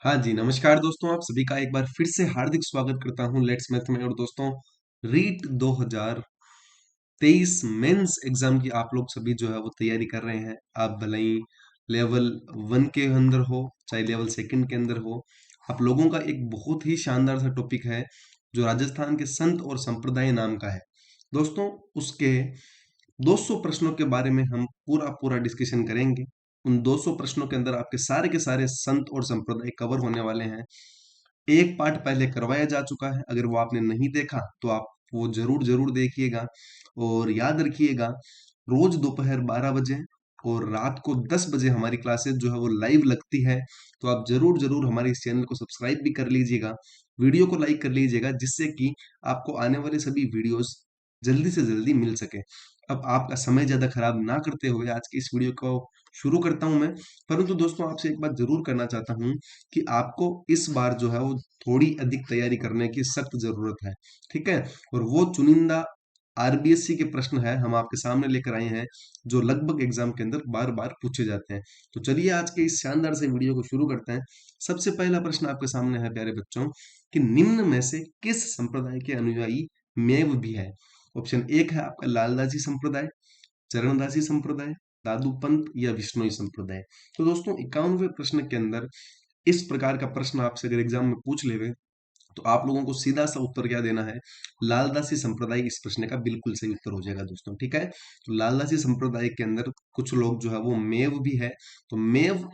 हाँ जी, नमस्कार दोस्तों, आप सभी का एक बार फिर से हार्दिक स्वागत करता हूँ लेट्स मैथ में। और दोस्तों, रीट 2023 मेंस एग्जाम की आप लोग सभी जो है वो तैयारी कर रहे हैं। आप भले ही लेवल 1 के अंदर हो, चाहे लेवल सेकंड के अंदर हो, आप लोगों का एक बहुत ही शानदार सा टॉपिक है जो राजस्थान के संत और संप्रदाय नाम का है। दोस्तों, उसके 200 प्रश्नों के बारे में हम पूरा पूरा डिस्कशन करेंगे। उन 200 प्रश्नों के अंदर आपके सारे के सारे संत और संप्रदाय कवर होने वाले हैं। एक पार्ट पहले करवाया जा चुका है, अगर वो आपने नहीं देखा तो आप वो जरूर जरूर देखिएगा। और याद रखिएगा, रोज दोपहर 12 बजे और रात को 10 बजे हमारी क्लासेस जो है वो लाइव लगती है। तो आप जरूर जरूर हमारे इस चैनल को सब्सक्राइब भी कर लीजिएगा, वीडियो को लाइक कर लीजिएगा, जिससे कि आपको आने वाले सभी वीडियोस जल्दी से जल्दी मिल सके। अब आपका समय ज्यादा खराब ना करते हुए आज की इस वीडियो को शुरू करता हूं मैं। परंतु दोस्तों, आपसे एक बात जरूर करना चाहता हूं कि आपको इस बार जो है वो थोड़ी अधिक तैयारी करने की सख्त जरूरत है। ठीक है, और वो चुनिंदा आरबीएससी के प्रश्न है हम आपके सामने लेकर आए हैं, जो लगभग एग्जाम के अंदर बार बार पूछे जाते हैं। तो चलिए आज के इस शानदार से वीडियो को शुरू करते हैं। सबसे पहला प्रश्न आपके सामने है प्यारे बच्चों, कि निम्न में से किस संप्रदाय के अनुयायी मेव भी है। ऑप्शन एक है आपका लालदासी संप्रदाय, चरणदासी संप्रदाय, दादू पंथ या विश्नोई संप्रदाय। तो दोस्तों, 51वें प्रश्न के अंदर इस प्रकार का प्रश्न आपसे अगर एग्जाम में पूछ लेवे तो आप लोगों को सीधा सा उत्तर क्या देना है, लालदासी संप्रदाय इस प्रश्न का बिल्कुल सही उत्तर हो जाएगा दोस्तों। ठीक है, तो लालदासी संप्रदाय के अंदर कुछ लोग जो है वो मेव भी है। तो मेव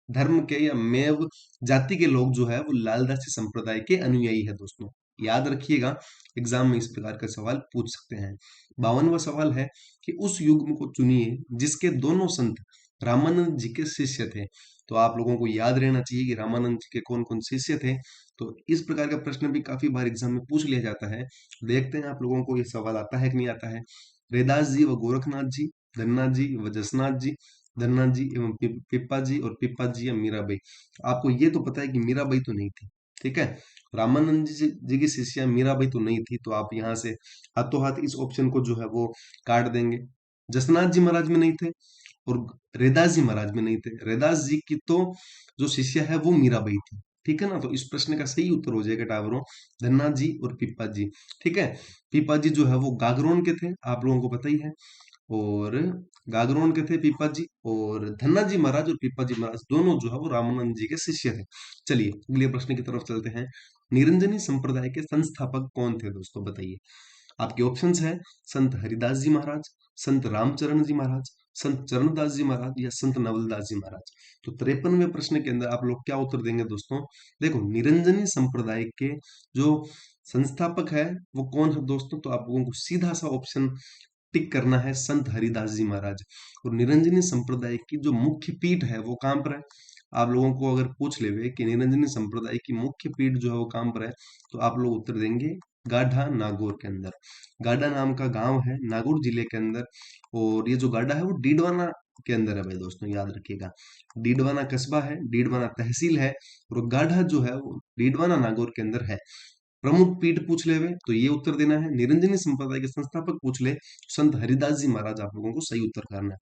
धर्म के या मेव जाति के लोग जो है वो लालदासी संप्रदाय के अनुयायी है दोस्तों। याद रखिएगा, एग्जाम में इस प्रकार का सवाल पूछ सकते हैं। 52वां सवाल है कि उस युग्म को चुनिए जिसके दोनों संत रामानंद जी के शिष्य थे। तो आप लोगों को याद रहना चाहिए कि रामानंद जी के कौन कौन शिष्य थे। तो इस प्रकार का प्रश्न भी काफी बार एग्जाम में पूछ लिया जाता है। देखते हैं आप लोगों को ये सवाल आता है कि नहीं आता है। रैदास जी व गोरखनाथ जी, धन्ना जी व जसनाथ जी, धन्ना जी एवं पिप्पा जी, और पिप्पा जी या मीराबाई। आपको ये तो पता है कि मीराबाई तो नहीं थी। ठीक है, रामानंद जी की शिष्या मीराबाई तो नहीं थी, तो आप यहाँ से हाथों हाथ इस ऑप्शन को जो है वो काट देंगे। जसनाथ जी महाराज में नहीं थे और रैदास जी महाराज में नहीं थे। रैदास जी की तो जो शिष्या है वो मीराबाई थी। ठीक है ना, तो इस प्रश्न का सही उत्तर हो जाएगा टावरों, धन्ना जी और पिप्पा जी। ठीक है, पिप्पा जी जो है वो गागरोन के थे, आप लोगों को पता ही है। और गागरोन के थे पीपा जी, और धन्ना जी महाराज और पीपा जी महाराज दोनों जो है वो रामानंद जी के शिष्य थे। चलिए अगले प्रश्न की तरफ चलते हैं। निरंजनी संप्रदाय के संस्थापक कौन थे दोस्तों, बताइए। आपके ऑप्शंस हैं, संत हरिदास जी महाराज, संत रामचरण जी महाराज, संत चरणदास जी महाराज या संत नवलदास जी महाराज। तो 53वें प्रश्न के अंदर आप लोग क्या उत्तर देंगे दोस्तों। देखो, निरंजनी संप्रदाय के जो संस्थापक है वो कौन है दोस्तों, तो आप लोगों को सीधा सा ऑप्शन टिक करना है, संत हरिदास जी महाराज। और निरंजनी संप्रदाय की जो मुख्य पीठ है वो कहाँ पर है। आप लोगों को अगर पूछ लेवे कि निरंजनी संप्रदाय की मुख्य पीठ जो है वो कहाँ पर है, तो आप लोग उत्तर देंगे गाढ़ा नागौर के अंदर। गाढ़ा नाम का गांव है नागौर जिले के अंदर। और ये जो गाढ़ा है वो डीडवाना के अंदर है भाई दोस्तों, याद रखिएगा। डीडवाना कस्बा है, डीडवाना तहसील है, और गाढ़ा जो है वो डीडवाना नागौर के अंदर है। प्रमुख पीठ पूछ ले वे तो ये उत्तर देना है। निरंजनी संप्रदाय के संस्थापक पूछ ले तो संत हरिदास जी महाराज आप लोगों को सही उत्तर करना है।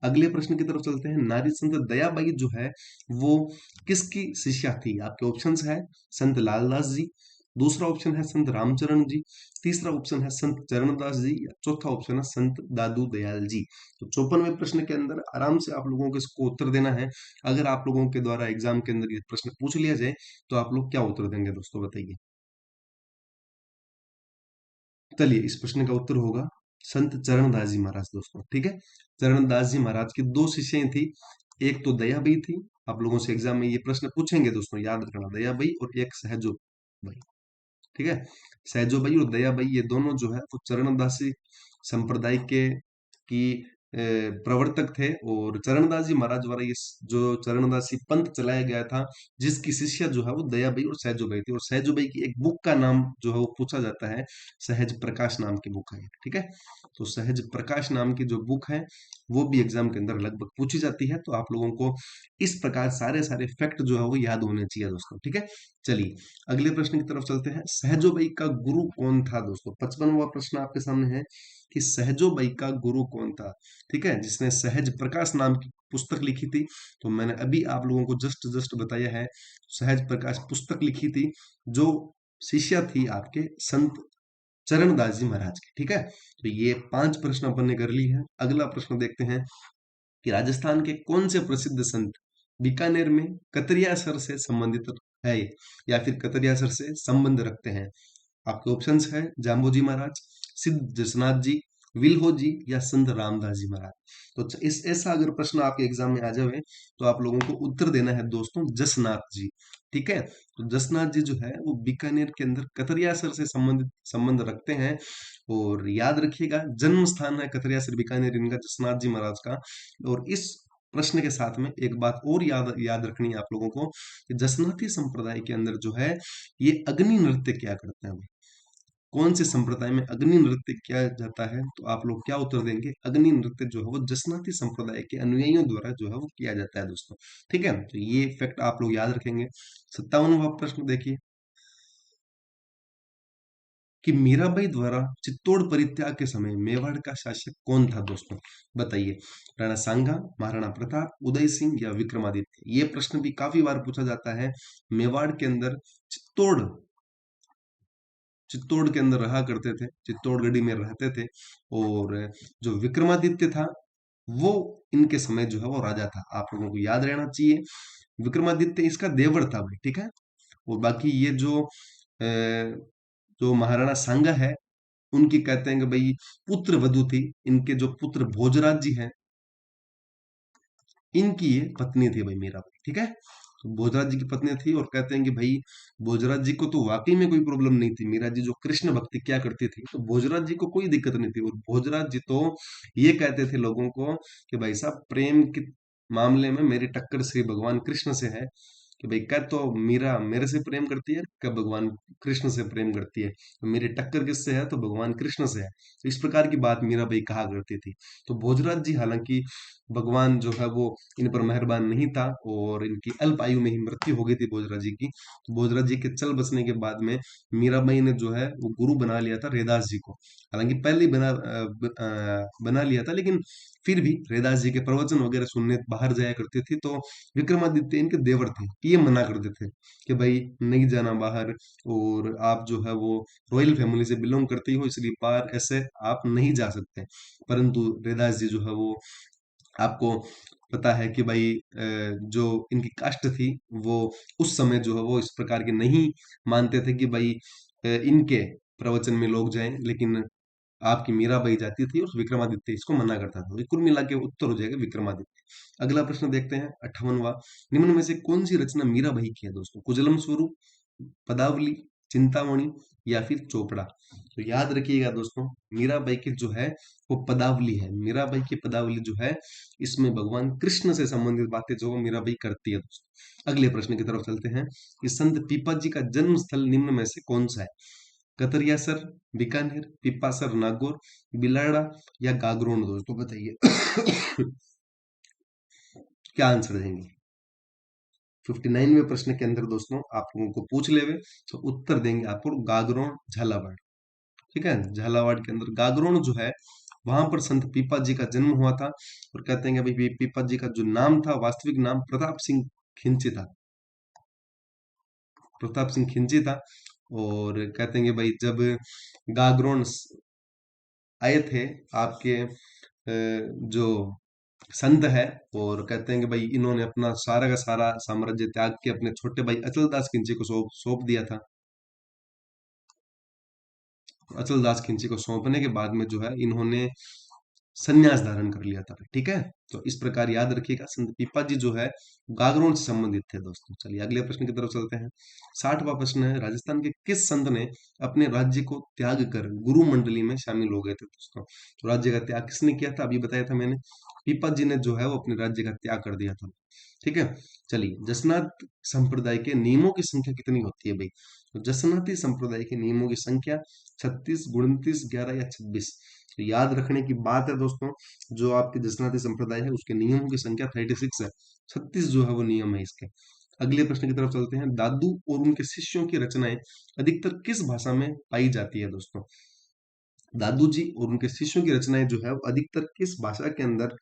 अगले प्रश्न की तरफ चलते हैं। नारी संत दयाबाई जो है वो किसकी शिष्या थी। आपके ऑप्शंस है, संत लालदास जी, दूसरा ऑप्शन है संत रामचरण जी, तीसरा ऑप्शन है संत चरणदास जी, या चौथा ऑप्शन है संत दादू दयाल जी। तो 54वें प्रश्न के अंदर आराम से आप लोगों को इसको उत्तर देना है। अगर आप लोगों के द्वारा एग्जाम के अंदर ये प्रश्न पूछ लिया जाए तो आप लोग क्या उत्तर देंगे दोस्तों, बताइए। चलिए इस प्रश्न का उत्तर होगा संत चरणदास जी महाराज दोस्तों। ठीक है, चरणदास जी महाराज की दो शिष्याएं थी, एक तो दयाबाई थी। आप लोगों से एग्जाम में ये प्रश्न पूछेंगे दोस्तों, याद रखना, दयाबाई और एक सहजो बाई। ठीक है, सहजो बाई और दयाबाई ये दोनों जो है वो चरणदासी संप्रदाय के की प्रवर्तक थे। और चरणदास जी महाराज द्वारा ये जो चरणदासी पंथ चलाया गया था, जिसकी शिष्या जो है वो दयाबाई और सहजोबाई थी। और सहजोबाई की एक बुक का नाम जो है वो पूछा जाता है, सहज प्रकाश नाम की बुक है। ठीक है, तो सहज प्रकाश नाम की जो बुक है वो भी एग्जाम के अंदर लगभग पूछी जाती है। तो आप लोगों को इस प्रकार सारे सारे फैक्ट जो है वो याद होने चाहिए दोस्तों। ठीक है, चलिए अगले प्रश्न की तरफ चलते हैं। सहजोबाई का गुरु कौन था दोस्तों, 55वां प्रश्न आपके सामने है। कि सहजो बाई का गुरु कौन था। ठीक है, जिसने सहज प्रकाश नाम की पुस्तक लिखी थी। तो मैंने अभी आप लोगों को जस्ट जस्ट बताया है, सहज प्रकाश पुस्तक लिखी थी, जो शिष्या थी आपके संत चरणदास जी महाराज की। ठीक है, तो ये 5 प्रश्न अपन ने कर ली है। अगला प्रश्न देखते हैं कि राजस्थान के कौन से प्रसिद्ध संत बीकानेर में कतरियासर से संबंधित है, या फिर कतरियासर से संबंध रखते हैं। आपके ऑप्शंस है जाम्बोजी महाराज, सिद्ध जसनाथ जी, विल्हो जी, या संत रामदास जी महाराज। तो इस ऐसा अगर प्रश्न आपके एग्जाम में आ जाए तो आप लोगों को उत्तर देना है दोस्तों जसनाथ जी। ठीक है, तो जसनाथ जी जो है वो बीकानेर के अंदर कतरियासर से संबंध रखते हैं। और याद रखिएगा, जन्म स्थान है कतरियासर बीकानेर इनका, जसनाथ जी महाराज का। और इस प्रश्न के साथ में एक बात और याद याद रखनी है आप लोगों को कि जसनाती संप्रदाय के अंदर जो है ये अग्नि नृत्य क्या करते हैं। कौन से संप्रदाय में अग्नि नृत्य किया जाता है? तो आप लोग क्या उत्तर देंगे? अग्नि नृत्य जो है वो जसनाती संप्रदाय के अनुयायियों द्वारा जो है वो किया जाता है दोस्तों। ठीक है, तो ये फैक्ट आप लोग याद रखेंगे। 57वां प्रश्न देखिए कि मीराबाई द्वारा चित्तौड़ परित्याग के समय मेवाड़ का शासक कौन था दोस्तों? बताइए। राणा सांगा, महाराणा प्रताप, उदय सिंह, या विक्रमादित्य। ये प्रश्न भी काफी बार पूछा जाता है। मेवाड़ के अंदर चित्तौड़ चित्तौड़ के अंदर रहा करते थे, चित्तौड़गढ़ी में रहते थे। और जो विक्रमादित्य था वो इनके समय जो है वो राजा था, आप लोगों को याद रहना चाहिए। विक्रमादित्य इसका देवर था भाई। ठीक है, और बाकी ये जो महाराणा सांगा है उनकी कहते हैं कि भाई पुत्र वधु थी। इनके जो पुत्र भोजराज जी हैं इनकी ये पत्नी थी भाई मीराबाई। ठीक है, तो भोजराज जी की पत्नी थी। और कहते हैं कि भाई भोजराज जी को तो वाकई में कोई प्रॉब्लम नहीं थी, मीरा जी जो कृष्ण भक्ति क्या करती थी तो भोजराज जी को कोई दिक्कत नहीं थी। और भोजराज जी तो ये कहते थे लोगों को कि भाई साहब प्रेम के मामले में मेरी टक्कर श्री भगवान कृष्ण से है। कि भाई क्या तो मीरा मेरे से प्रेम करती है, क्या भगवान कृष्ण से प्रेम करती है, तो मेरी टक्कर किससे है तो भगवान कृष्ण से है। तो इस प्रकार की बात मीराबाई कहा करती थी। तो भोजराज जी हालांकि भगवान जो है वो इन पर मेहरबान नहीं था और इनकी अल्प आयु में ही मृत्यु हो गई थी भोजराज जी की। तो भोजराज जी के चल बसने के बाद में मीराबाई ने जो है वो गुरु बना लिया था रैदास जी को। हालांकि पहले ही बना लिया था, लेकिन फिर भी रैदास जी के प्रवचन वगैरह सुनने बाहर जाया करते थे। तो विक्रमादित्य इनके देवर थे, ये मना करते थे कि भाई नहीं जाना बाहर, और आप जो है वो रॉयल फैमिली से बिलोंग करते हो इसलिए बाहर ऐसे आप नहीं जा सकते। परंतु रैदास जी जो है वो, आपको पता है कि भाई जो इनकी कास्ट थी वो उस समय जो है वो इस प्रकार के नहीं मानते थे कि भाई इनके प्रवचन में लोग जाएं। लेकिन आपकी मीराबाई जाती थी और विक्रमादित्य इसको मना करता था। तो कुल मिला के उत्तर हो जाएगा विक्रमादित्य। अगला प्रश्न देखते हैं 58वां। निम्न में से कौन सी रचना मीराबाई की है दोस्तों? कुजलम स्वरूप, पदावली, चिंतामणि, या फिर चोपड़ा। तो याद रखिएगा दोस्तों, मीराबाई की जो है वो पदावली है। मीराबाई की पदावली जो है इसमें भगवान कृष्ण से संबंधित बातें जो वो मीराबाई करती है दोस्तों। अगले प्रश्न की तरफ चलते हैं कि संत पीपा जी का जन्म स्थल निम्न में से कौन सा है? कतरियासर, बीकानेर, पिपासर नागौर, बिलाड़ा, या गागरोन। दोस्तों बताइए क्या आंसर देंगे? 59वें प्रश्न के अंदर दोस्तों आप लोगों को पूछ लेवे तो उत्तर देंगे आपको गागरोन झालावाड़। ठीक है, झालावाड़ के अंदर गागरोन जो है वहां पर संत पीपा जी का जन्म हुआ था। और कहते हैं कि भाई पीपा जी का जो नाम था, वास्तविक नाम प्रताप सिंह खिंची था। प्रताप सिंह खिंची था। और कहते हैं कि भाई जब गागरोन आए थे आपके जो संत है, और कहते हैं कि भाई इन्होंने अपना सारा का सारा साम्राज्य त्याग के अपने छोटे भाई अचलदास खिंची को सौंप सौंप दिया था। अचलदास खिंची को सौंपने के बाद में जो है इन्होंने संन्यास धारण कर लिया था। ठीक है, तो इस प्रकार याद रखिएगा संत पीपा जी जो है गागरोन से संबंधित थे दोस्तों। चलिए अगले प्रश्न की तरफ चलते हैं। 60वां प्रश्न है, राजस्थान के किस संत ने अपने राज्य को त्याग कर गुरु मंडली में शामिल हो गए थे दोस्तों? तो राज्य का त्याग किसने किया था? अभी बताया था मैंने, पीपा जी ने जो है वो अपने राज्य का त्याग कर दिया था। ठीक है, चलिए जसनाथ संप्रदाय के नियमों की संख्या कितनी होती है भाई? तो जसनाती संप्रदाय के नियमों की संख्या 36, 29, 11, या 26। तो याद रखने की बात है दोस्तों, जो आपके जसनाती संप्रदाय है उसके नियमों की संख्या 36 है। 36 जो है वो नियम है इसके। अगले प्रश्न की तरफ चलते हैं। दादू और उनके शिष्यों की रचनाएं अधिकतर किस भाषा में पाई जाती है दोस्तों? दादू जी और उनके शिष्यों की रचनाएं जो है वो अधिकतर किस भाषा के अंदर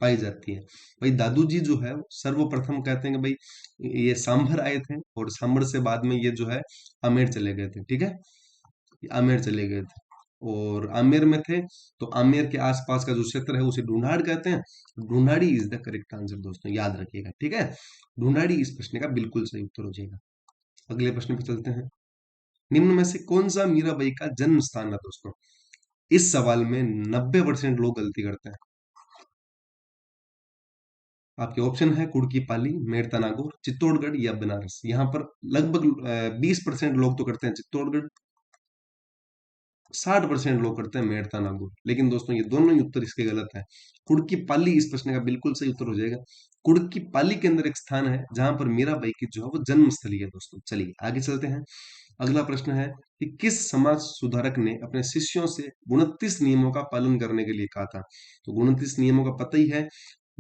पाई जाती है? भाई दादू जी जो है वो सर्वप्रथम कहते हैं कि भाई ये सांभर आए थे और सांभर से बाद में ये जो है आमेर चले गए थे, ठीक है? आमेर चले गए थे और आमेर में थे, तो आमेर के आसपास का जो क्षेत्र है उसे ढूंढाड़ कहते हैं। Dhundhari is the correct answer दोस्तों, याद रखिएगा, ठीक है? ढूंढाड़ी इस प्रश्न का बिल्कुल सही उत्तर हो जाएगा। अगले प्रश्न पे चलते हैं। निम्न में से कौन सा मीराबाई का जन्म स्थान है दोस्तों? इस सवाल में 90% लोग गलती करते हैं। आपके ऑप्शन है कुड़की पाली, मेड़ता नागौर, चित्तौड़गढ़ या बनारस। यहाँ पर लगभग 20% लोग तो करते हैं चित्तौड़गढ़, 60% लोग करते हैं मेड़ता नागौर। लेकिन दोस्तों ये दोनों ही उत्तर इसके गलत है। कुड़की पाली इस प्रश्न का बिल्कुल सही उत्तर हो जाएगा। कुड़की पाली के अंदर एक स्थान है जहां पर मीराबाई की जो है वो जन्म स्थली है दोस्तों। चलिए आगे चलते हैं। अगला प्रश्न है कि किस समाज सुधारक ने अपने शिष्यों से 29 नियमों का पालन करने के लिए कहा था? तो 29 नियमों का पता ही है,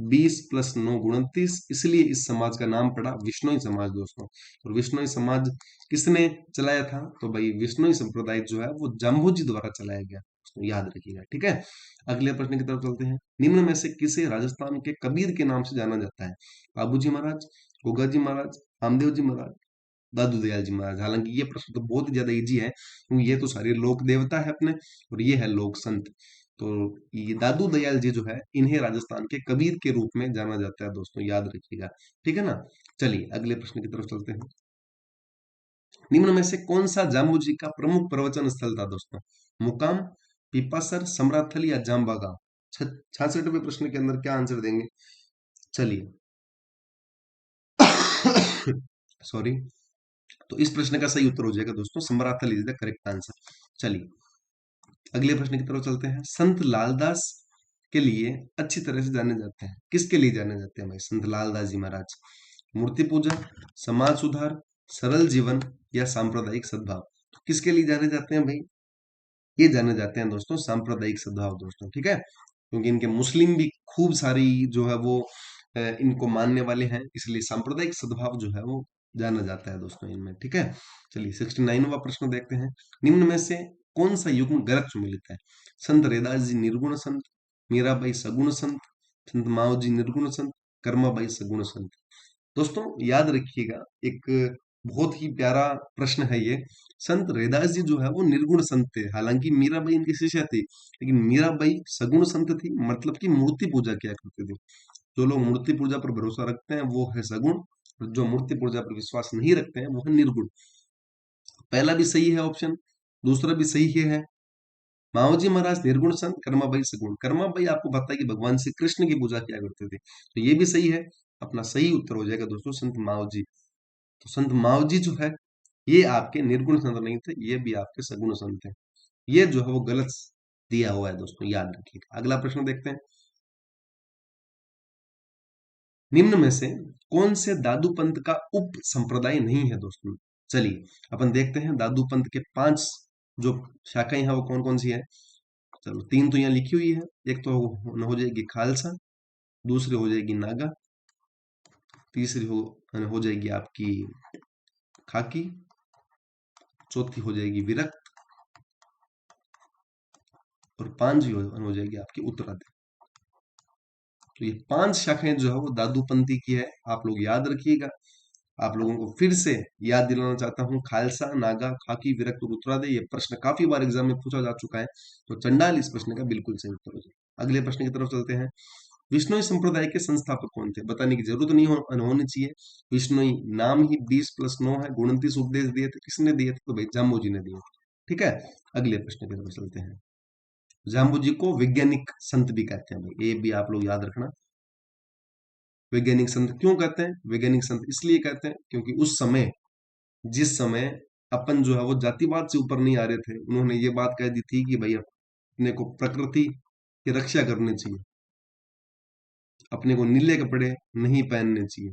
20 + 9 29, इसलिए इस समाज का नाम पड़ा विश्नोई समाज दोस्तों। और विश्नोई समाज किसने चलाया था? तो भाई विश्नोई संप्रदाय जो है वो जाम्बोजी द्वारा चलाया गया दोस्तों, याद रखिएगा, ठीक है? अगले प्रश्न की तरफ चलते हैं। निम्न में से किसे राजस्थान के कबीर के नाम से जाना जाता है? बाबूजी महाराज, गोगा जी महाराज, रामदेव जी महाराज, दादू दयाल जी महाराज। हालांकि ये प्रश्न तो बहुत ही ज्यादा इजी है क्योंकि ये तो सारे लोक देवता है अपने, और ये है लोक संत। तो ये दादू दयाल जी जो है इन्हें राजस्थान के कबीर के रूप में जाना जाता है दोस्तों, याद रखिएगा, ठीक है ना? चलिए अगले प्रश्न की तरफ चलते हैं। निम्न में से कौन सा जाम्बू जी का प्रमुख प्रवचन स्थल था दोस्तों? मुकाम, पीपासर, समराथल या जाम्बा गांव? 66वें प्रश्न के अंदर क्या आंसर देंगे? चलिए सॉरी। तो इस प्रश्न का सही उत्तर हो जाएगा दोस्तों, Samrathal is the correct answer. चलिए अगले प्रश्न की तरफ चलते हैं। संत लालदास के लिए अच्छी तरह से जाने जाते हैं, किसके लिए जाने जाते हैं भाई संत लालदास जी महाराज? मूर्ति पूजा, समाज सुधार, सरल जीवन या सांप्रदायिक सद्भाव? तो किसके लिए जाने जाते हैं भाई? ये जाने जाते हैं दोस्तों सांप्रदायिक सद्भाव दोस्तों, ठीक है? क्योंकि इनके मुस्लिम भी खूब सारी जो है वो इनको मानने वाले हैं, इसलिए सांप्रदायिक सद्भाव जो है वो जाना जाता है दोस्तों इनमें, ठीक है? चलिए 69वां प्रश्न देखते हैं। निम्न में से कौन सा युग्म गलत मिलता है? संत रैदास जी निर्गुण संत, मीराबाई सगुण संत, संत माओ जी निर्गुण संत, कर्माबाई सगुण संत? दोस्तों याद रखिएगा, एक बहुत ही प्यारा प्रश्न है ये। संत रैदास जी जो है वो निर्गुण संत थे, हालांकि मीराबाई इनकी शिष्या थी, लेकिन मीराबाई सगुण संत थी, मतलब कि मूर्ति पूजा किया करते थे। जो लोग मूर्ति पूजा पर भरोसा रखते हैं वो है सगुण, और जो मूर्ति पूजा पर विश्वास नहीं रखते हैं वो है निर्गुण। पहला भी सही है ऑप्शन, दूसरा भी सही है। माओजी महाराज निर्गुण संत, कर्माबाई सगुण। कर्माबाई आपको पता है कि भगवान श्री कृष्ण की पूजा किया करते थे, तो ये भी सही है। अपना सही उत्तर हो जाएगा दोस्तों संत माओजी। तो संत माओजी जो है ये आपके निर्गुण संत नहीं थे, ये भी आपके सगुण संत थे। ये जो है वो गलत दिया हुआ है दोस्तों, याद रखिएगा। अगला प्रश्न देखते हैं। निम्न में से कौन से दादू पंथ का उप संप्रदाय नहीं है दोस्तों? चलिए अपन देखते हैं दादू पंथ के 5 जो शाखाएं हैं वो कौन कौन सी है। चलो 3 तो यहाँ लिखी हुई है। एक तो हो जाएगी खालसा, दूसरी हो जाएगी नागा, तीसरी हो जाएगी आपकी खाकी, चौथी हो जाएगी विरक्त, और पांचवी हो जाएगी आपकी उत्तराधि। तो ये 5 शाखाएं जो है वो दादू पंथी की है, आप लोग याद रखिएगा। आप लोगों को फिर से याद दिलाना चाहता हूँ, खालसा, नागा, खाकी, विरक्त और उत्तरादय, ये प्रश्न काफी बार एग्जाम में पूछा जा चुका है। तो चंडाल इस प्रश्न का बिल्कुल सही उत्तर हो जाए। अगले प्रश्न की तरफ चलते हैं। विश्नोई संप्रदाय के संस्थापक कौन थे? बताने की जरूरत नहीं होनी चाहिए। विश्नोई नाम ही 20 + 9 है, 29 उपदेश दिए थे, किसने दिए थे? तो भाई जाम्बू जी ने दिए थे, ठीक है? अगले प्रश्न की तरफ चलते हैं। जाम्बू जी को वैज्ञानिक संत भी कहते हैं भाई, ये भी आप लोग याद रखना। वैज्ञानिक संत क्यों कहते हैं? वैज्ञानिक संत इसलिए कहते हैं क्योंकि उस समय, जिस समय अपन जो है वो जातिवाद से ऊपर नहीं आ रहे थे, उन्होंने ये बात कह दी थी कि भाई अपने को प्रकृति की रक्षा करनी चाहिए, अपने को नीले कपड़े नहीं पहनने चाहिए,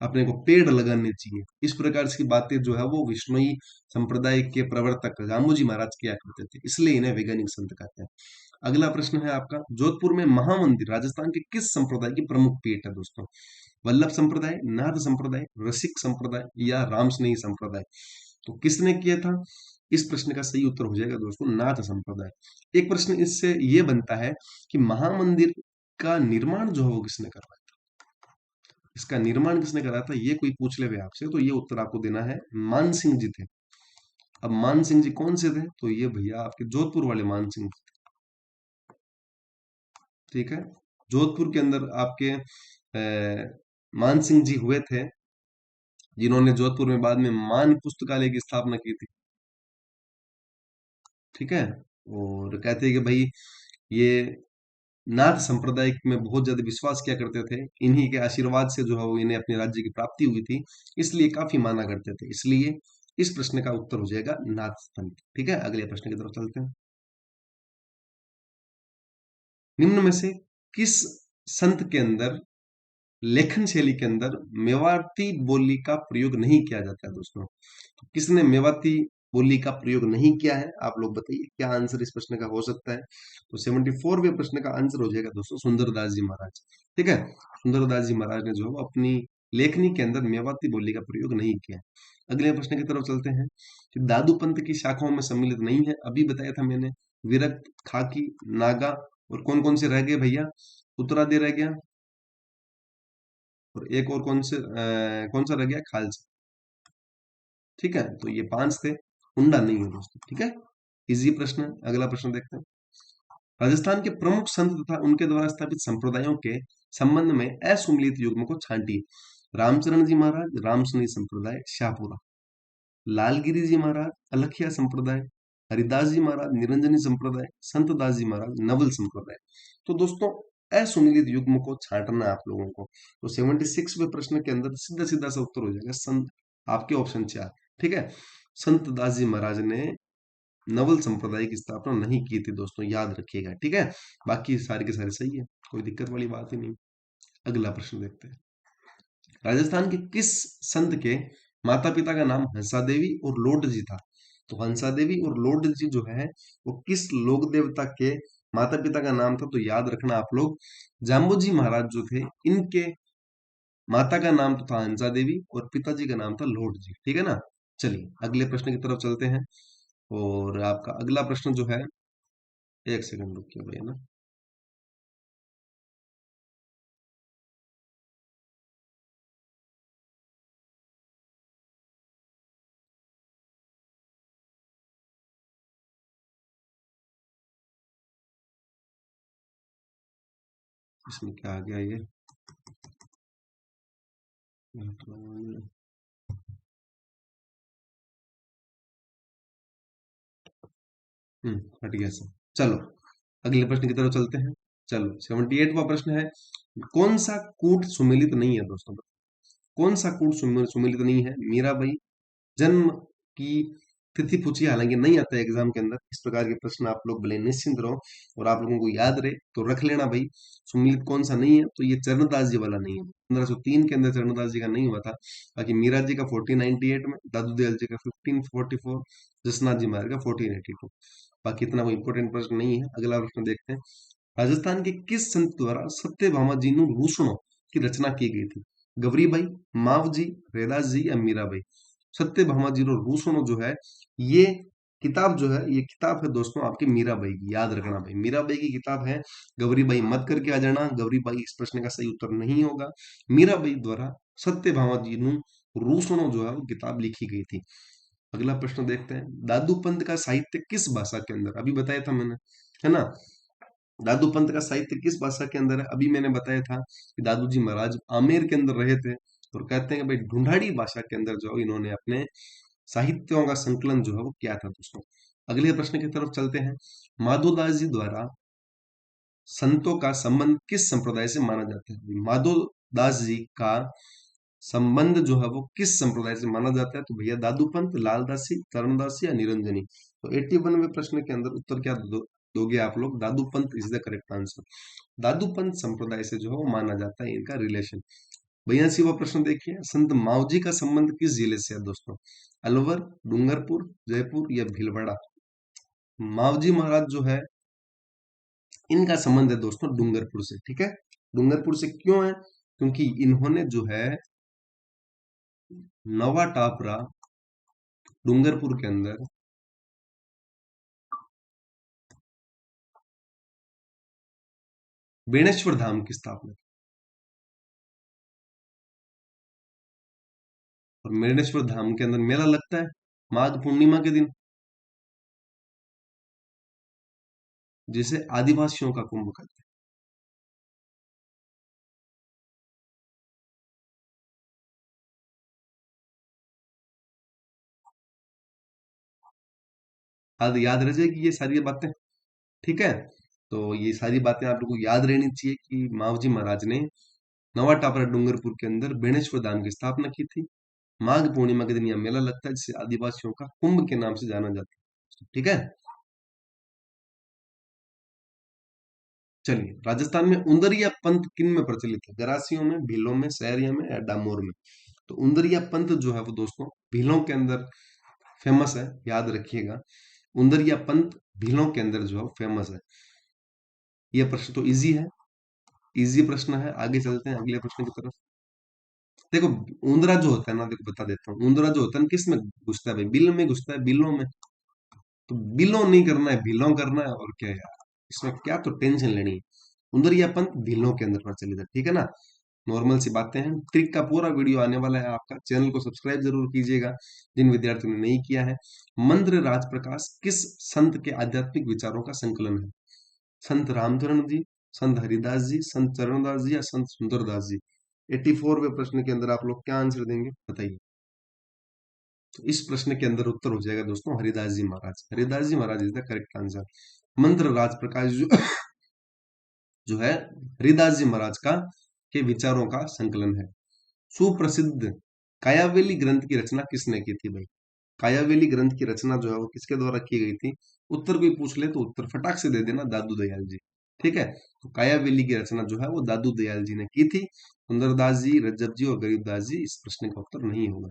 अपने को पेड़ लगाने चाहिए। इस प्रकार की बातें जो है वो विष्णुई संप्रदाय के प्रवर्तक जामोजी महाराज किया करते थे, इसलिए इन्हें वैज्ञानिक संत कहते हैं। अगला प्रश्न है आपका, जोधपुर में महामंदिर राजस्थान के किस संप्रदाय की प्रमुख पीठ है दोस्तों? वल्लभ संप्रदाय, नाथ संप्रदाय, रसिक संप्रदाय या रामस्नेही संप्रदाय? तो किसने किया था? इस प्रश्न का सही उत्तर हो जाएगा दोस्तों नाथ संप्रदाय। एक प्रश्न इससे ये बनता है कि महामंदिर का निर्माण जो है वो किसने करवाया? इसका निर्माण किसने करा था, ये कोई पूछ ले भाई आपसे, तो ये उत्तर आपको देना है मान सिंह जी थे। अब मान सिंह जी कौन से थे? तो ये भैया आपके जोधपुर वाले मान सिंह थे। ठीक है, जोधपुर के अंदर आपके मान सिंह जी हुए थे, जिन्होंने जोधपुर में बाद में मान पुस्तकालय की स्थापना की थी। ठीक है, और कहते हैं कि भाई ये नाथ संप्रदाय में बहुत ज्यादा विश्वास किया करते थे, इन्हीं के आशीर्वाद से जो है वो इन्हें अपने राज्य की प्राप्ति हुई थी, इसलिए काफी माना करते थे। इसलिए इस प्रश्न का उत्तर हो जाएगा नाथ पंथ। ठीक है, अगले प्रश्न की तरफ चलते हैं। निम्न में से किस संत के अंदर लेखन शैली के अंदर मेवाती बोली का प्रयोग नहीं किया जाता है दोस्तों? तो किसने मेवाती बोली का प्रयोग नहीं किया है, आप लोग बताइए क्या आंसर इस प्रश्न का हो सकता है? तो 74वें प्रश्न का आंसर हो जाएगा दोस्तों सुंदरदास जी महाराज। ठीक है, सुंदरदास जी महाराज ने जो है वो अपनी लेखनी के अंदर मेवाती बोली का प्रयोग नहीं किया। अगले प्रश्न की तरफ चलते हैं कि दादू पंथ की शाखाओं में सम्मिलित नहीं है, अभी बताया था मैंने, विरक्त, खाकी, नागा, और कौन कौन से रह गए भैया? उत्तरादि रह गया, और एक और कौन सा रह गया? खालसा। ठीक है, तो ये 5 थे, हुंडा नहीं है दोस्तों। ठीक है, इजी प्रश्न है। अगला प्रश्न देखते हैं। राजस्थान के प्रमुख संत तथा उनके द्वारा स्थापित संप्रदायों के संबंध में असुमेलित युग्म को छांटिए। रामचरण जी महाराज रामसुनी संप्रदाय शाहपुरा, लालगिरी जी महाराज अलखिया संप्रदाय, हरिदास जी महाराज निरंजनी संप्रदाय, संत दास जी महाराज नवल संप्रदाय। तो दोस्तों असुमेलित युग्म को छांटना है आप लोगों को। तो 76वें प्रश्न के अंदर सीधा सीधा सा उत्तर हो जाएगा संत, आपके ऑप्शन 4। ठीक है, संत दास जी महाराज ने नवल संप्रदाय की स्थापना नहीं की थी दोस्तों, याद रखिएगा। ठीक है, बाकी सारे के सारे सही है, कोई दिक्कत वाली बात ही नहीं। अगला प्रश्न देखते हैं। राजस्थान के किस संत के माता पिता का नाम हंसा देवी और लोट जी था? तो हंसा देवी और लोट जी जो है वो किस लोक देवता के माता पिता का नाम था? तो याद रखना आप लोग, जाम्बोजी महाराज जो थे इनके माता का नाम तो था हंसा देवी और पिताजी का नाम था लोट जी। ठीक है ना, चलिए अगले प्रश्न की तरफ चलते हैं। और आपका अगला प्रश्न जो है, एक सेकंड रुकिए भैया ना, इसमें क्या आ गया ये, हट गया सर। चलो अगले प्रश्न की तरफ चलते हैं। चलो 78वां प्रश्न है, कौन सा कूट सुमेलित नहीं है दोस्तों? कौन सा कूट सुमेलित नहीं है? मीराबाई, जन्म की तिथि पूछी, हालांकि नहीं आता है एग्जाम के अंदर इस प्रकार के प्रश्न, आप लोग भले निश्चिंत रहो और आप लोगों को याद रहे तो रख लेना भाई। सुमिलित कौन सा नहीं है? तो ये चरणदास जी वाला नहीं है, 1503 के अंदर चरणदास जी का नहीं हुआ था। बाकी मीरा जी का 1498 में, दादू दयाल जी का 1544, जसनाथ जी महाराज का 1482। बाकी इतना कोई इंपॉर्टेंट प्रश्न नहीं है। अगला प्रश्न देखते हैं। राजस्थान के किस संत द्वारा सत्यभामा जी नु रूसणों की रचना की गई थी? गौरीबाई, मावजी, रैदास जी या मीराबाई? सत्यभामा जी रो रूसणो जो है, ये किताब जो है, ये किताब है दोस्तों आपकी मीराबाई की, याद रखना भाई, मीराबाई की किताब है। गौरीबाई मत करके आ जाना, गौरीबाई इस प्रश्न का सही उत्तर नहीं होगा। मीराबाई द्वारा सत्यभामा जी नु रूसणो जो है वो किताब लिखी गई थी। अगला प्रश्न देखते हैं। दादू पंथ का साहित्य किस भाषा के अंदर, अभी बताया था मैंने, है ना, दादू पंथ का साहित्य किस भाषा के अंदर है? अभी मैंने बताया था कि दादू जी महाराज आमेर के अंदर रहे थे, और कहते हैं कि भाई ढूंढाड़ी भाषा के अंदर जो है इन्होंने अपने साहित्यों का संकलन जो है वो किया था दोस्तों। अगले प्रश्न की तरफ चलते हैं। माधोदास जी द्वारा संतों का संबंध किस संप्रदाय से माना जाता है? माधोदास जी का संबंध जो है वो किस संप्रदाय से माना जाता है? तो भैया दादू पंथ, लालदासी, चरणदासी या निरंजनी? तो 81वें प्रश्न के अंदर उत्तर क्या दोगे आप लोग? दादू पंथ is the correct answer. Dadu पंथ संप्रदाय से जो है वो माना जाता है इनका रिलेशन। 82वां प्रश्न देखिए। संत मावजी का संबंध किस जिले से है दोस्तों? अलवर, डूंगरपुर, जयपुर या भीलवाड़ा? मावजी महाराज जो है इनका संबंध है दोस्तों डूंगरपुर से। ठीक है, डूंगरपुर से क्यों है? क्योंकि इन्होंने जो है नवा टापरा डूंगरपुर के अंदर बेणेश्वर धाम की स्थापना। और बेणेश्वर धाम के अंदर मेला लगता है माघ पूर्णिमा के दिन, जिसे आदिवासियों का कुंभ कहते हैं। याद याद रह जाएगी ये सारी बातें। ठीक है, तो ये सारी बातें आप लोगों को याद रहनी चाहिए कि मावजी महाराज ने नवा टापरा डूंगरपुर के अंदर बेणेश्वर धाम की स्थापना की थी। माघ पूर्णिमा के दिन यह मेला लगता है, जिसे आदिवासियों का कुंभ के नाम से जाना जाता है। ठीक है। चलिए, राजस्थान में उंदरिया पंथ किन में प्रचलित है? गरासियों में, भीलों में, सहरिया में या डामोर में? तो उंदरिया पंथ जो है वो दोस्तों भीलों के अंदर फेमस है, याद रखिएगा। उंदरिया पंथ भीलों के अंदर जो है फेमस है। यह प्रश्न तो इजी है, इजी प्रश्न है। आगे चलते हैं अगले प्रश्न की तरफ। देखो, उंदरा जो होता है ना, देखो बता देता हूँ, उंदरा जो होता है ना किस में घुसता है भाई? बिल में घुसता है, बिलों में। तो बिलों नहीं करना है, बिलों करना है। और क्या यार, इसमें क्या तो टेंशन लेनी है। उंदरिया पंथ बिलों के अंदर प्रचलित है। ठीक है ना, नॉर्मल सी बातें हैं। ट्रिक का पूरा वीडियो आने वाला है, आपका चैनल को सब्सक्राइब जरूर कीजिएगा जिन विद्यार्थियों ने नहीं किया है। मंत्र राज प्रकाश किस संत के आध्यात्मिक विचारों का संकलन है? संत रामचरण जी, संत हरिदास जी, संत चरणदास जी या संत सुंदरदास जी? 84वें प्रश्न के अंदर आप लोग क्या आंसर देंगे बताइए। तो इस प्रश्न के अंदर उत्तर हो जाएगा दोस्तों हरिदास जी महाराज। हरिदास जी महाराज इज द करेक्ट आंसर। मंत्र राज प्रकाश जो है हरिदास जी महाराज का के विचारों का संकलन है। सुप्रसिद्ध कायावेली ग्रंथ की रचना किसने की थी भाई? कायावेली ग्रंथ की रचना जो है वो किसके द्वारा की गई थी? उत्तर कोई पूछ ले तो उत्तर फटाक से दे देना, दादू दयाल जी। ठीक है, तो कायावेली की रचना जो है वो दादू दयाल जी ने की थी। सुंदरदास जी, रज्जब जी और गरीबदास जी, इस प्रश्न का उत्तर नहीं होगा।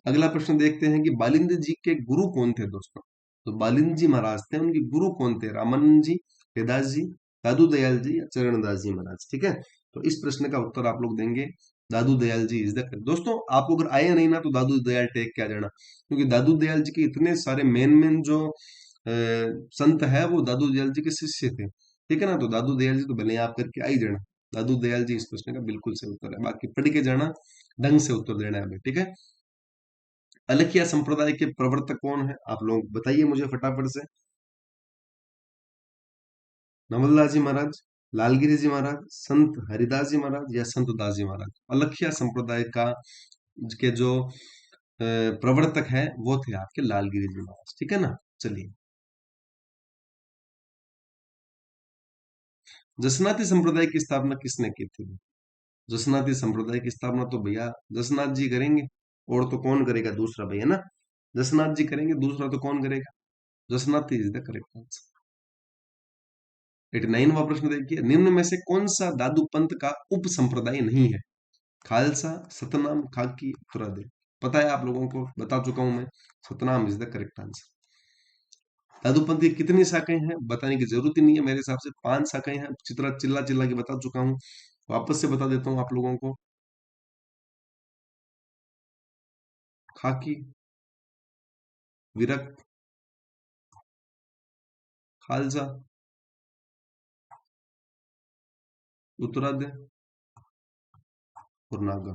अगला प्रश्न देखते हैं कि बालिंद जी के गुरु कौन थे दोस्तों? तो बालिंद जी महाराज थे, उनके गुरु कौन थे? रामानंद जी, वेदास जी, दादू दयाल जी या चरणदास जी महाराज? ठीक है, तो इस प्रश्न का उत्तर आप लोग देंगे दादू दयाल जी इज द। दोस्तों आपको अगर आया नहीं ना तो दादू दयाल टेक के आ जाना, क्योंकि दादू दयाल जी के इतने सारे मेन मेन जो संत है वो दादू दयाल जी के शिष्य थे। ठीक है ना, तो दादू दयाल जी तो भले आप करके आ ही जाना। दादू दयाल जी इस प्रश्न का बिल्कुल सही उत्तर है, बाकी पढ़ के जाना, ढंग से उत्तर देना है हमें। ठीक है, अलखिया संप्रदाय के प्रवर्तक कौन है? आप लोग बताइए मुझे फटाफट से। नवलदास जी महाराज, लालगिरी जी महाराज, संत हरिदास जी महाराज या संत दास जी महाराज? अलखिया संप्रदाय का के जो प्रवर्तक है वो थे आपके लालगिरी जी महाराज। ठीक है ना, चलिए। जसनाती संप्रदाय की स्थापना किसने की थी? जसनाती संप्रदाय की स्थापना तो भैया जसनाथ जी करेंगे, और तो कौन करेगा दूसरा भैया ना? जसनाथ जी करेंगे, दूसरा तो कौन करेगा? Jasnath is the correct answer. 89वां प्रश्न देखिए, निम्न में से कौन सा दादू पंथ का उप संप्रदाय नहीं है? खालसा, सतनाम, खाकी, उत्तरादय? पता है आप लोगों को, बता चुका हूं मैं। Satnam is the correct answer. Dadu Panth की कितनी शाखाएं हैं बताने की जरूरत ही नहीं है, मेरे हिसाब से 5 शाखाएं हैं। चित्रा चिल्ला चिल्ला के बता चुका हूँ, वापस से बता देता हूँ आप लोगों को। खाकी, विरक्त, खालसा, उत्तरादय और नागा।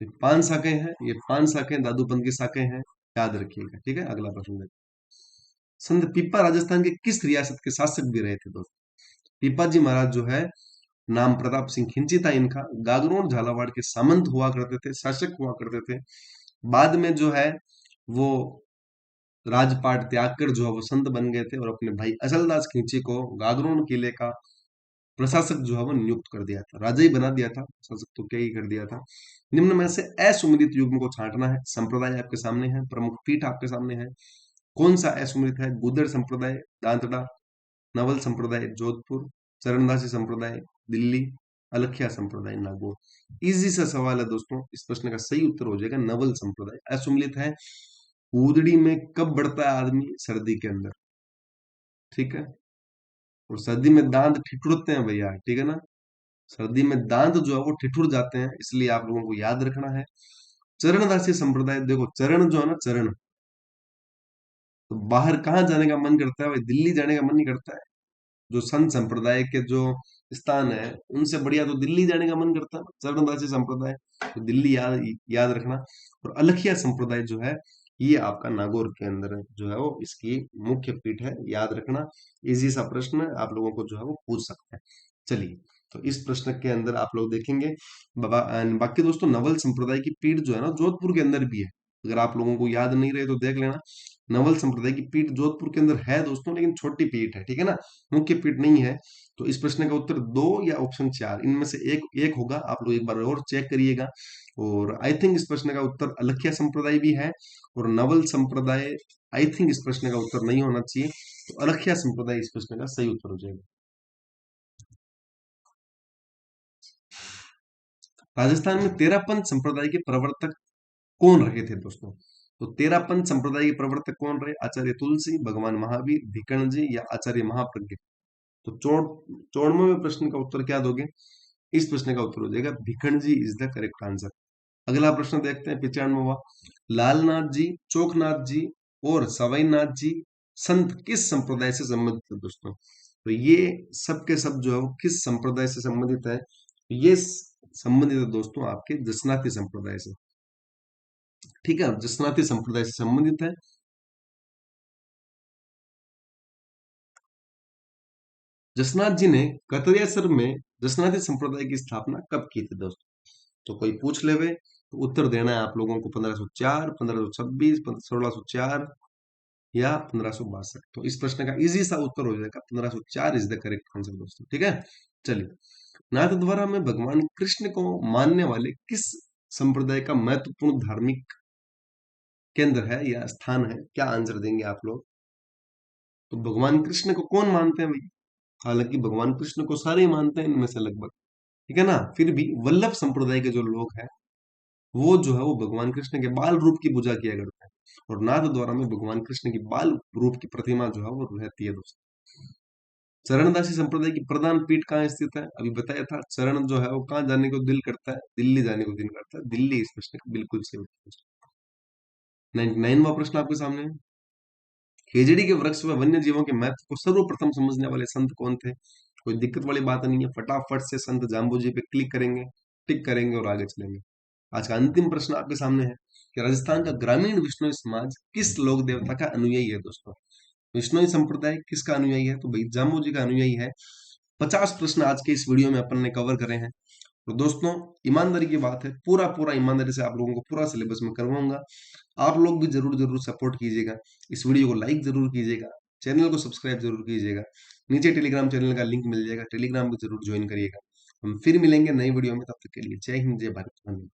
ये 5 शाखाएं हैं, ये 5 शाखाएं दादू पंथ की शाखाएं हैं, याद रखिएगा। ठीक है, अगला प्रश्न देखिए। संत पीपा राजस्थान के किस रियासत के शासक भी रहे थे दोस्तों? पीपा जी महाराज जो है, नाम प्रताप सिंह खिंची था इनका, गागरोन झालावाड़ के सामंत हुआ करते थे, शासक हुआ करते थे। बाद में जो है वो राजपाट त्याग कर जो है वो संत बन गए थे, और अपने भाई अचलदास खिंची को गागरोन किले का प्रशासक जो है वो नियुक्त कर दिया था, राजा ही बना दिया था, प्रशासक तो क्या ही कर दिया था। निम्न में से असुमिलित युग्म को छांटना है। संप्रदाय आपके सामने है, प्रमुख पीठ आपके सामने है। कौन सा असुमिलित है? गुर्जर संप्रदाय दांतड़ा, नवल संप्रदाय जोधपुर, चरणदासी संप्रदाय दिल्ली, अलखिया संप्रदाय नागौर? इजी सा सवाल है दोस्तों, इस प्रश्न का सही उत्तर हो जाएगा नवल संप्रदाय। असुमिलित है। ऊदड़ी में कब बढ़ता है आदमी? सर्दी के अंदर। ठीक है, और सर्दी में दांत ठिठुरते हैं भैया, ठीक है ना? सर्दी में दांत जो है वो ठिठुर जाते हैं, इसलिए आप लोगों को याद रखना है। चरणदासी संप्रदाय, देखो चरण जो है ना, चरण, तो बाहर कहाँ जाने का मन करता है भाई? दिल्ली जाने का मन नहीं करता है? जो संत संप्रदाय के जो स्थान है, उनसे बढ़िया तो दिल्ली जाने का मन करता है। चरणदासी संप्रदाय, तो दिल्ली याद याद रखना। और अलखिया संप्रदाय जो है, ये आपका नागौर के अंदर जो है वो इसकी मुख्य पीठ है, याद रखना। इजी सा प्रश्न है, आप लोगों को जो है वो पूछ सकते हैं। चलिए, तो इस प्रश्न के अंदर आप लोग देखेंगे बाकी दोस्तों, नवल संप्रदाय की पीठ जो है ना, जोधपुर के अंदर भी है। अगर आप लोगों को याद नहीं रहे तो देख लेना। नवल संप्रदाय की पीठ जोधपुर के अंदर है दोस्तों, लेकिन छोटी पीठ है, ठीक है ना, मुख्य पीठ नहीं है। तो इस प्रश्न का उत्तर दो या ऑप्शन चार, इनमें से एक एक होगा। आप लोग एक बार और चेक करिएगा। और आई थिंक इस प्रश्न का उत्तर अलख्या संप्रदाय भी है, और नवल संप्रदाय, आई थिंक इस प्रश्न का उत्तर नहीं होना चाहिए। तो अलख्या संप्रदाय इस प्रश्न का सही उत्तर हो जाएगा। राजस्थान में तेरापंथ संप्रदाय के प्रवर्तक कौन रहे थे दोस्तों? तो तेरापंथ संप्रदाय के प्रवर्तक कौन रहे? आचार्य तुलसी, भगवान महावीर, भिकण जी या आचार्य महाप्रज्ञ? तो 94वें प्रश्न का उत्तर क्या दोगे? इस प्रश्न का उत्तर हो जाएगा भिखण जी इज द करेक्ट आंसर। अगला प्रश्न देखते हैं, 95वां। लालनाथ जी, चोकनाथ जी और सवाईनाथ जी संत किस संप्रदाय से संबंधित है दोस्तों? तो ये सब के सब जो है वो किस संप्रदाय से संबंधित है? ये संबंधित है दोस्तों आपके जसनाती संप्रदाय से। ठीक है, जसनाती संप्रदाय से संबंधित है। जसनाथ जी ने कतरियासर में जसनाती संप्रदाय की स्थापना कब की थी दोस्तों? तो कोई पूछ लेवे तो उत्तर देना है आप लोगों को 1504, 1526, 1604 या 1562। तो इस प्रश्न का इजी सा उत्तर हो जाएगा 1504 इज द करेक्ट आंसर दोस्तों। ठीक है, चलिए। नाथद्वारा में भगवान कृष्ण को मानने वाले किस संप्रदाय का महत्वपूर्ण धार्मिक केंद्र है या स्थान है? क्या आंसर देंगे आप लोग? तो भगवान कृष्ण को कौन मानते हैं भाई? हालांकि भगवान कृष्ण को सारे ही मानते हैं इनमें से लगभग, ठीक है ना, फिर भी वल्लभ संप्रदाय के जो लोग हैं, वो जो है वो भगवान कृष्ण के बाल रूप की पूजा किया करते हैं। और नाथ द्वारा में भगवान कृष्ण की बाल रूप की प्रतिमा जो है वो रहती है दोस्तों। चरणदासी संप्रदाय की प्रधान पीठ कहाँ स्थित है? अभी बताया था, चरण जो है वो कहाँ जाने को दिल करता है? दिल्ली जाने को दिल करता है। दिल्ली इस प्रश्न का बिल्कुल सही उत्तर। 99वां प्रश्न आपके सामने है। खेजड़ी के वृक्ष व वन्य जीवों के महत्व को सर्वप्रथम समझने वाले संत कौन थे? कोई दिक्कत वाली बात नहीं है, फटाफट से संत जाम्बू जी पे क्लिक करेंगे, टिक करेंगे और आगे चलेंगे। आज का अंतिम प्रश्न आपके सामने है कि राजस्थान का ग्रामीण विश्नोई समाज किस लोक देवता का अनुयायी है दोस्तों? विश्नोई संप्रदाय किसका अनुयायी है? तो भाई जाम्बू जी का अनुयायी है। 50 प्रश्न आज के इस वीडियो में अपन ने कवर करे हैं। तो दोस्तों, ईमानदारी की बात है, पूरा पूरा ईमानदारी से आप लोगों को पूरा सिलेबस में करवाऊंगा। आप लोग भी जरूर जरूर सपोर्ट कीजिएगा, इस वीडियो को लाइक जरूर कीजिएगा, चैनल को सब्सक्राइब जरूर कीजिएगा। नीचे टेलीग्राम चैनल का लिंक मिल जाएगा, टेलीग्राम भी जरूर ज्वाइन करिएगा। हम फिर मिलेंगे नई वीडियो में, तब तक के लिए जय हिंद, जय भारत, धन्यवाद।